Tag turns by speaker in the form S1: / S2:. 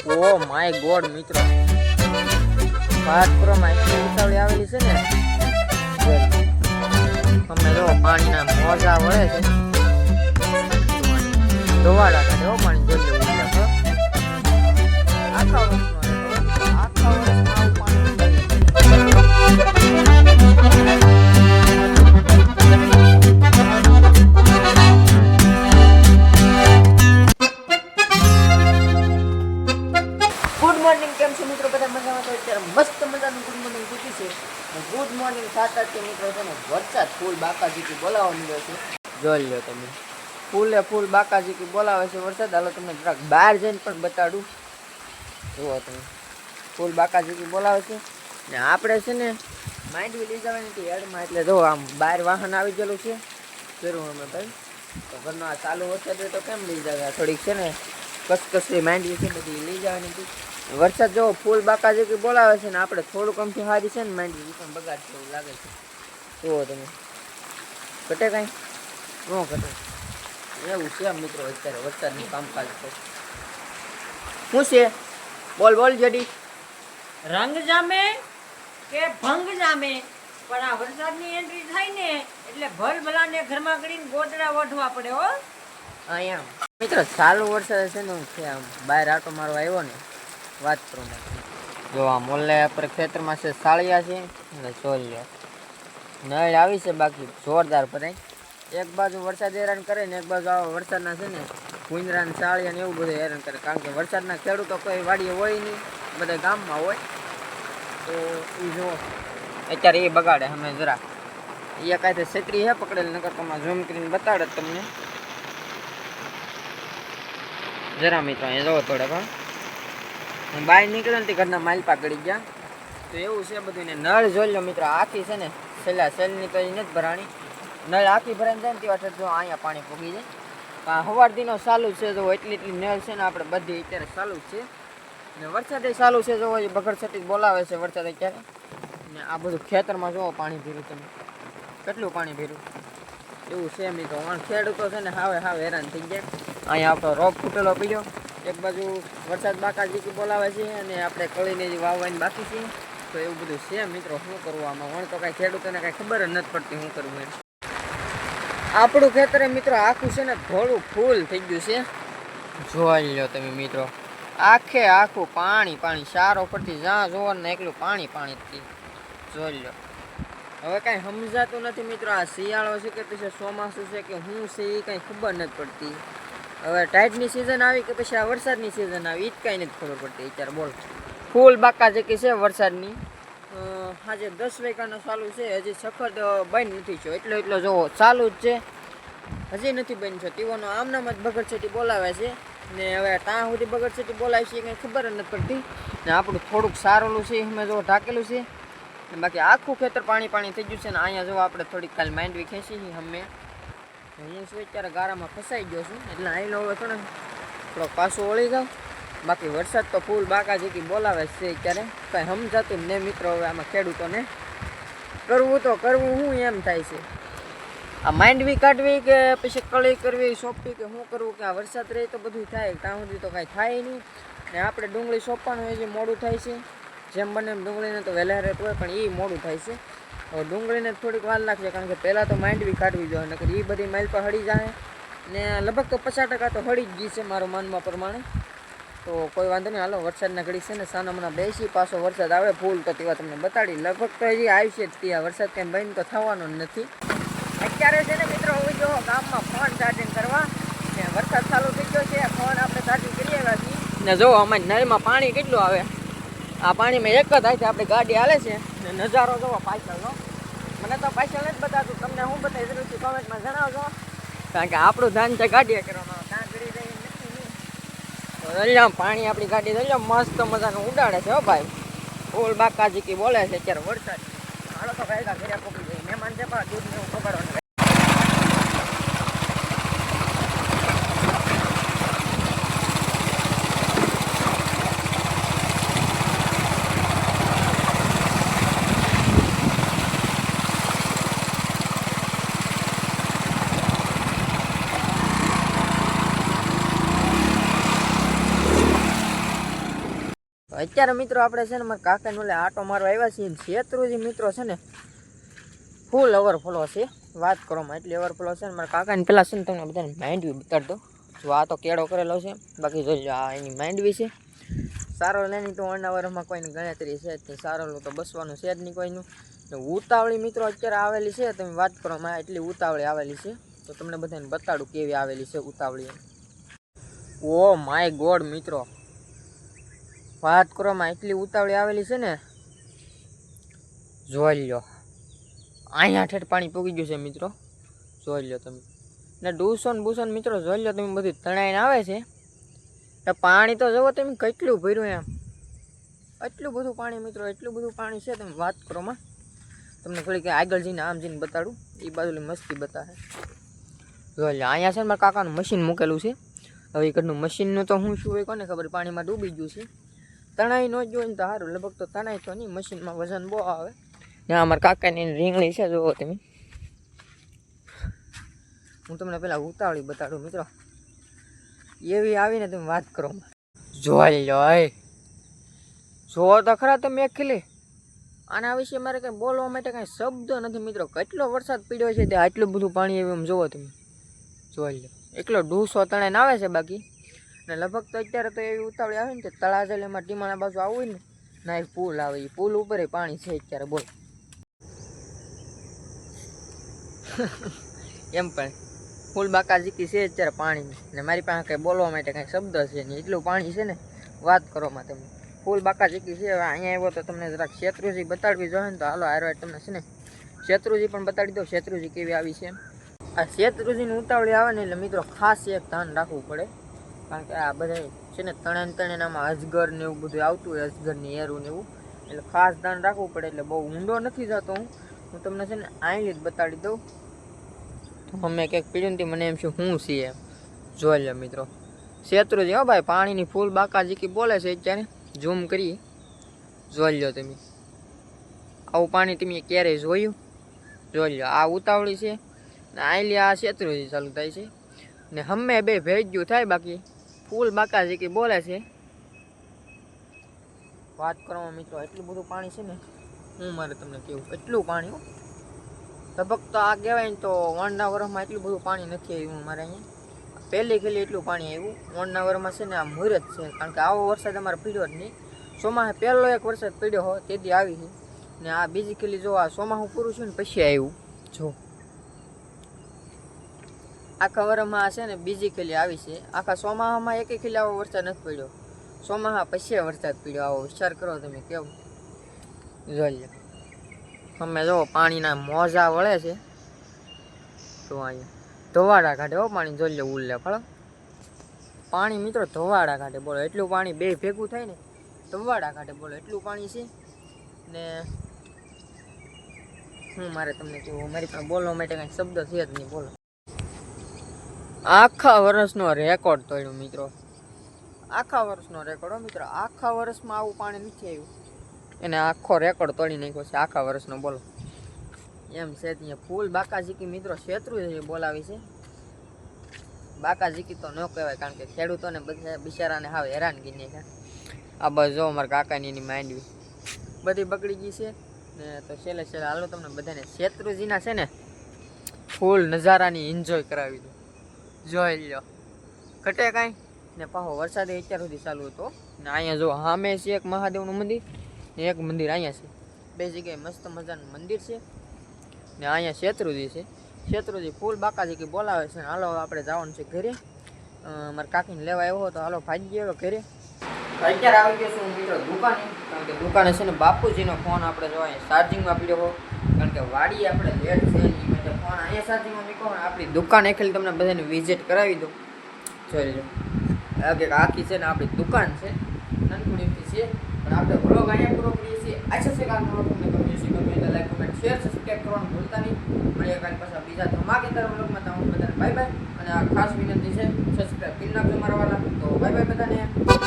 S1: Oh my God મિત્રો, વાત કરો એટલી ઉતાવળી આવેલી છે ને, અમે જો પાણીના મોજા વળે છે, ધોવાડા કાઢે પાણી જોઈ લેવું આખા વર્ષમાં આવું પાણી કેમ છે મિત્રો? બધા મજામાં તો અત્યારે મસ્ત મજાનું ગુડ મોર્નિંગ કીધી છે. ગુડ મોર્નિંગ સાતાથી મિત્રો છે ને વરસાદ ફૂલ બાકાજીથી બોલાવવા મળ્યો છે. જોઈ લો તમે, ફૂલે ફૂલ બાકાજીથી બોલાવે છે વરસાદ. હાલો તમને જરાક બહાર જઈને પણ બતાડું. જુઓ તમે, ફૂલ બાકાજીથી બોલાવે છે ને આપણે છે ને માંડવી લઈ જવાની હતી હેડમાં, એટલે જો આમ બહાર વાહન આવી ગયેલું છે જરૂર અમે ભાઈ. તો ઘરનો આ ચાલુ વરસાદ હોય તો કેમ લઈ જાય, થોડીક છે ને કસકસરી માંડવી છે બધી લઈ જવાની હતી. વરસાદ જો ફૂલ બાકાજી કે બોલાવે છે ને આપણે થોડુંક અમથી હારી છે ને માંડવી પણ બગાડ છે એવું લાગે છે. જુઓ તમે, ઘટે કાંઈ ન ઘટે એવું છે મિત્રો અત્યારે વરસાદનું કામકાજ છે. શું છે? બોલ બોલ જડી.
S2: રંગ જામે કે ભંગ જામે, પણ આ વરસાદની એન્ટ્રી થાય ને એટલે ભલ ભલાને ઘરમાં કરીને ગોદડા ઓઢવા પડે હો.
S1: અહીંયા મિત્રો ચાલુ વરસાદ છે ને હું છે આમ બહાર આટો મારવા આવ્યો ને વાત કરું જો આ મોલ્લે આપણે ખેતરમાં છે સાળિયા છે એટલે ચોલ લ્યો નળ આવી છે બાકી જોરદાર ભરાય. એક બાજુ વરસાદ હેરાન કરે ને એક બાજુ આવા વરસાદના છે ને ભૂંદરા ને સાળિયા ને એવું બધું હેરાન કરે, કારણ કે વરસાદના ખેડૂતો કોઈ વાડીએ હોય નહીં, બધા ગામમાં હોય. તો એ જો અત્યારે એ બગાડે અમે જરા એ કાંઈ છેતરી હે પકડેલ, નકર તમારે ઝૂમ કરીને બતાડે તમને જરા મિત્રો. અહીંયા જોવો થોડે પણ બહાર નીકળે ને ઘરના માલપા ગળી ગયા. તો એવું છે બધું ને નળ જોઈ લો મિત્રો, આખી છે ને છેલ્લા સેલની તો એ નથી ભરાણી, નળ આખી ભરાઈને જાય ને તે વાટે જો અહીંયા પાણી પૂગી જાય. સવારથીનો ચાલુ છે જો એટલી નળ છે ને આપણે બધી અત્યારે ચાલુ જ છે ને વરસાદ ચાલુ છે જો બગડ છતી બોલાવે છે વરસાદ અત્યારે. ને આ બધું ખેતરમાં જોવો પાણી ભર્યું, તમે કેટલું પાણી ભર્યું એવું છે મિત્રો. ખેડૂતો છે ને હાવે હેરાન થઈ જાય. અહીંયા આપણો રોપ ફૂટેલો પીડ્યો, એક બાજુ વરસાદ બાકાજી બોલાવે છે અને આપણે કળીને જે વાવવાની બાકી છે. તો એવું બધું છે મિત્રો, શું કરવું આમાં? વણ તો કાંઈ ખેડૂતોને કાંઈ ખબર જ નથી પડતી શું કરવું એમ. આપણું ખેતરે મિત્રો આખું છે ને થોડું ફૂલ થઈ ગયું છે, જોઈ લો તમે મિત્રો. આખે આખું પાણી પાણી, સારો પડતી જ્યાં જોવો ને એકલું પાણી પાણી જોઈ લો. હવે કાંઈ સમજાતું નથી મિત્રો, આ શિયાળો છે કે પછી ચોમાસું છે કે શું છે એ કાંઈ ખબર નથી પડતી. હવે ટાઈટની સિઝન આવી કે પછી આ વરસાદની સિઝન આવી એ જ કાંઈ નથી ખબર પડતી અત્યારે. બોલ ફૂલ બાકાજી છે વરસાદની. આજે 10 વાગ્યાનો ચાલુ છે, હજી સખત બંધ નથી થયો, એટલો જોવો ચાલુ જ છે, હજી નથી બંધ થયો. તીવાનો આમનામ જ બગડછેટી બોલાવે છે ને હવે ત્યાં સુધી બગડછેટી બોલાવે છે કંઈ ખબર જ નથી પડતી. ને આપણું થોડુંક સારેલું છે અમે જો ઢાકેલું છે, બાકી આખું ખેતર પાણી પાણી થઈ ગયું છે. ને અહીંયા જો આપણે થોડીક કાલ માંડવી ખેંચી અમે, હું શું અત્યારે ગારામાં ફસાઈ ગયો છું એટલે અહીં લો હવે થોડોક પાછું વળી જાઉં. બાકી વરસાદ તો ફૂલ બાકાજી બોલાવે છે અત્યારે, કાંઈ સમજાતું ને મિત્રો. હવે આમાં ખેડૂતોને કરવું તો કરવું શું એમ થાય છે, આ માંડવી કાઢવી કે પછી કળી કરવી સોંપવી કે શું કરવું, કે આ વરસાદ રહે તો બધું થાય, ત્યાં સુધી તો કાંઈ થાય નહીં. ને આપણે ડુંગળી સોંપવાનું હોય છે મોડું થાય છે, જેમ બને એમ ડુંગળીને તો વહેલા રહેતું હોય પણ એ મોડું થાય છે. હવે ડુંગળીને થોડીક વાર લાગશે, કારણ કે પહેલાં તો માંડવી કાઢવી જોઈએ, નકર એ બધી માઇલ પર હળી જાય ને લગભગ તો 50% તો હળી જ ગઈ છે મારું માનવા પ્રમાણે. તો કોઈ વાંધો નહીં, હાલો વરસાદના ઘડી છે ને સાનામના બેસી પાછો વરસાદ આવે ફૂલ તો તેવા તમને બતાડી. લગભગ તો હજી આવશે જ ત્યાં, વરસાદ કંઈ બંધ તો થવાનો જ નથી. અત્યારે છે ને મિત્રો હવે જો ગામમાં ફોન ચાર્જિંગ કરવા ને વરસાદ ચાલુ થઈ ગયો છે, ફોન આપણે ચાર્જિંગ કરી આવ્યા છીએ ને જો અમારી નળમાં પાણી કેટલું આવે. આ પાણીમાં એક જ થાય છે, આપણી ગાડી હાલે છે ને નજારો જોવો પાછળનો. મને તો પાછળ નથી બતાવતું, તમને હું બતાવી જરૂર છું કોમેન્ટમાં જણાવજો, કારણ કે આપણું ધ્યાન છે ગાડીએ કરવાનું, ત્યાં ઘડી જાય નથી નહીં. તો દરિયામ પાણી આપણી ગાડી દરિયા મસ્ત મજાનું ઉડાડે છે હો ભાઈ. ફૂલ બાકાજી બોલે છે અત્યારે વરસાદ. હાલો તો ભાઈ ઘરે પકડી જાય, મહેમાન છે પણ દૂધ ને એવું પકડવાનું. અત્યારે મિત્રો આપણે છે ને મારા કાકાને ઓલે આટો મારવા આવ્યા છીએ ને શેત્રુજી મિત્રો છે ને ફૂલ ઓવરફ્લો છે વાત કરવામાં એટલી ઓવરફ્લો છે ને મારા કાકાને પહેલાં છે ને તમને બધાને માંડવી બતાડી દો જો આ તો કેળો કરેલો છે બાકી જોઈ લો આ એની માંડવી છે સારો લેની તો અનાવરમાં કોઈની ગણતરી છે જ સારોલું તો બસવાનું છે જ નહીં કોઈનું ઉતાવળી મિત્રો અત્યારે આવેલી છે તમે વાત કરો માં એટલી ઉતાવળી આવેલી છે તો તમને બધાને બતાડું કેવી આવેલી છે ઉતાવળી ઓ માય ગોડ મિત્રો વાત કરવામાં એટલી ઉતાવળી આવેલી છે ને જોઈ લો અહીંયા ઠેઠ પાણી પૂગી ગયું છે મિત્રો જોઈ લો તમે ને ડૂસોન બૂસોન મિત્રો જોઈ લો તમે બધું તણાઈને આવે છે એ પાણી તો જુઓ તમે કેટલું ભર્યું એમ એટલું બધું પાણી મિત્રો એટલું બધું પાણી છે તમે વાત કરો માં તમને થોડીક આગળ જઈને આમ જઈને બતાડું એ બાજુની મસ્તી બતાવે જોઈ લો અહીંયા છે ને મારા કાકાનું મશીન મૂકેલું છે હવે એ ઘરનું મશીનનું તો હું શું હોય કોને ખબર પાણીમાં ડૂબી ગયું છે તણાઈ ન જોઈને તો સારું લગભગ તો તણાઈ તો નહીં મશીનમાં વજન બહુ આવે ત્યાં અમારા કાકાની રીંગણી છે જુઓ તમે હું તમને પેલા ઉતાવળી બતાડું મિત્રો એવી આવીને તમે વાત કરો જોઈ લો જો તો ખરા તમે એક ખીલી આના વિશે મારે કંઈ બોલવા માટે કાંઈ શબ્દ નથી મિત્રો કેટલો વરસાદ પડ્યો છે તે આટલું બધું પાણી એવું એમ જુઓ તમે જોઈ લો એકલો ડૂસો તણાઈને આવે છે બાકી ને લગભગ તો અત્યારે તો એવી ઉતાવળી આવે ને કે તળાજલીમાં ટીમાના બાજુ આવું ને ના એક પુલ આવે એ પુલ ઉપર પાણી છે અત્યારે બોલ એમ પણ ફૂલ બાકા જીકી છે અત્યારે પાણી ને મારી પાસે કંઈ બોલવા માટે કાંઈ શબ્દ છે ને એટલું પાણી છે ને વાત કરવામાં તમે ફૂલ બાકા જીકી છે હવે અહીંયા આવ્યો તો તમને જરાક શેત્રુજી બતાડવી જોઈએ ને તો હાલો હારો તમને છે ને શેત્રુજી પણ બતાડી દો શેત્રુજી કેવી આવી છે આ શેત્રુજીની ઉતાવળી આવે ને એટલે મિત્રો ખાસ એક ધ્યાન રાખવું પડે કારણ કે આ બધા છે ને તણે આમાં અજગર ને એવું બધું આવતું હોય અજગરની એરું ને એવું એટલે ખાસ ધ્યાન રાખવું પડે એટલે બહુ ઊંડો નથી જતો હું તમને છે ને આઈલી જ બતાડી દઉં તો અમે કંઈક પીડ્યું ને મને એમ શું હું છીએ એમ જોઈ લો મિત્રો શેત્રુજી હો ભાઈ પાણીની ફૂલ બાકાજીકી બોલે છે અત્યારે ઝૂમ કરી જોઈ લો તમે આવું પાણી તમે ક્યારેય જોયું જોઈ લો આ ઉતાવળી છે ને આઈલી આ શેત્રુજી ચાલુ થાય છે ને હમે બે ભેજ્યું થાય બાકી ફૂલ બાકાજીકી બોલે છે વાત કરવામાં મિત્રો એટલું બધું પાણી છે ને હું મારે તમને કેવું એટલું પાણી હો લગભગ તો આ કહેવાય ને તો વણના વર્ષમાં એટલું બધું પાણી નથી આવ્યું મારે અહીંયા પહેલી ખેલી એટલું પાણી આવ્યું વણના વર્ષમાં છે ને આ મુહૂર્ત છે કારણ કે આવો વરસાદ અમારે પીડ્યો જ નહીં ચોમાસે પહેલો એક વરસાદ પીડ્યો હોય તેથી આવી છે ને આ બીજી ખેલી જો આ ચોમાસું પૂરું છે ને પછી આવ્યું જો આખા વર્ષમાં છે ને બીજી ખેલી આવી છે આખા ચોમાસામાં એકે ખેલી આવો વરસાદ નથી પડ્યો ચોમાસા પછી વરસાદ પડ્યો આવો વિચાર કરો તમે કેવું જોઈ લો તમે જો પાણીના મોજા વળે છે તો અહીંયા ધોવાડા કાઢે હો પાણી જોઈ લો ઉલ્લે ફળો પાણી મિત્રો ધોવાડા કાઢે બોલો એટલું પાણી બે ભેગું થાય ને ધોવાડા કાઢે બોલો એટલું પાણી છે ને હું મારે તમને કેવું મારી પાસે બોલવા માટે કાંઈ શબ્દ છે જ નહીં બોલો આખા વર્ષનો રેકોર્ડ તોડ્યો મિત્રો આખા વર્ષનો રેકોર્ડ હો મિત્રો આખા વર્ષમાં આવું પાણી નથી આવ્યું એને આખો રેકોર્ડ તોડી નાખ્યો છે આખા વર્ષનો બોલો એમ છે ત્યાં ફૂલ બાકાજીકી મિત્રો શેત્રુજી બોલાવી છે બાકાજીકી તો ન કહેવાય કારણ કે ખેડૂતોને બધા બિચારાને હાવ હેરાનગી નહીં આ બસ જો અમારા કાકાની એની માંડવી બધી બગડી ગઈ છે ને તો છેલ્લે હાલો તમને બધાને શેત્રુજીના છે ને ફૂલ નજારાની એન્જોય કરાવી દો જોઈ લો ઘટે કાંઈ ને પાછો વરસાદ અત્યાર સુધી ચાલુ હતો ને અહીંયા જો સામે છે એક મહાદેવનું મંદિર ને એક મંદિર અહીંયા છે બે જગ્યાએ મસ્ત મજાનું મંદિર છે ને અહીંયા શેત્રુજી છે શેત્રુજી ફૂલ બાકાજીકી બોલાવે છે હાલો આપણે જવાનું છે ઘરે મારા કાકીને લેવા આવ્યો તો હાલો ભાગી ગયો ઘરે અત્યારે આવી ગયો છું મિત્રો દુકાને કારણ કે દુકાને છે ને બાપુજીનો ફોન આપણે જો અહીંયા ચાર્જિંગમાં પીડ્યો હો કારણ કે વાડી આપણે લેટ છે એ માટે ફોન અહીંયા ચાર્જિંગમાં મૂકો ને આપણી દુકાન એકલી તમને બધાને વિઝિટ કરાવી દઉં જોઈ લો કે આખી છે ને આપણી દુકાન છે નાનકડી છે પણ આપણે વ્લોગ અહીંયા પૂરો કરીએ છીએ આશા છે કે આ વ્લોગ તમને ગમ્યો છે ગમે તો લાઈક કમેન્ટ શેર સબસ્ક્રાઈબ કરવાનું ભૂલતા નહીં મળીએ કાલે પાછા બીજા ધમાકેદાર વ્લોગમાં તમને બધાને બાય બાય અને આ ખાસ વિનંતી છે સબસ્ક્રાઈબ કરી નાખજો મારા વાલા તો બાય બાય બધાને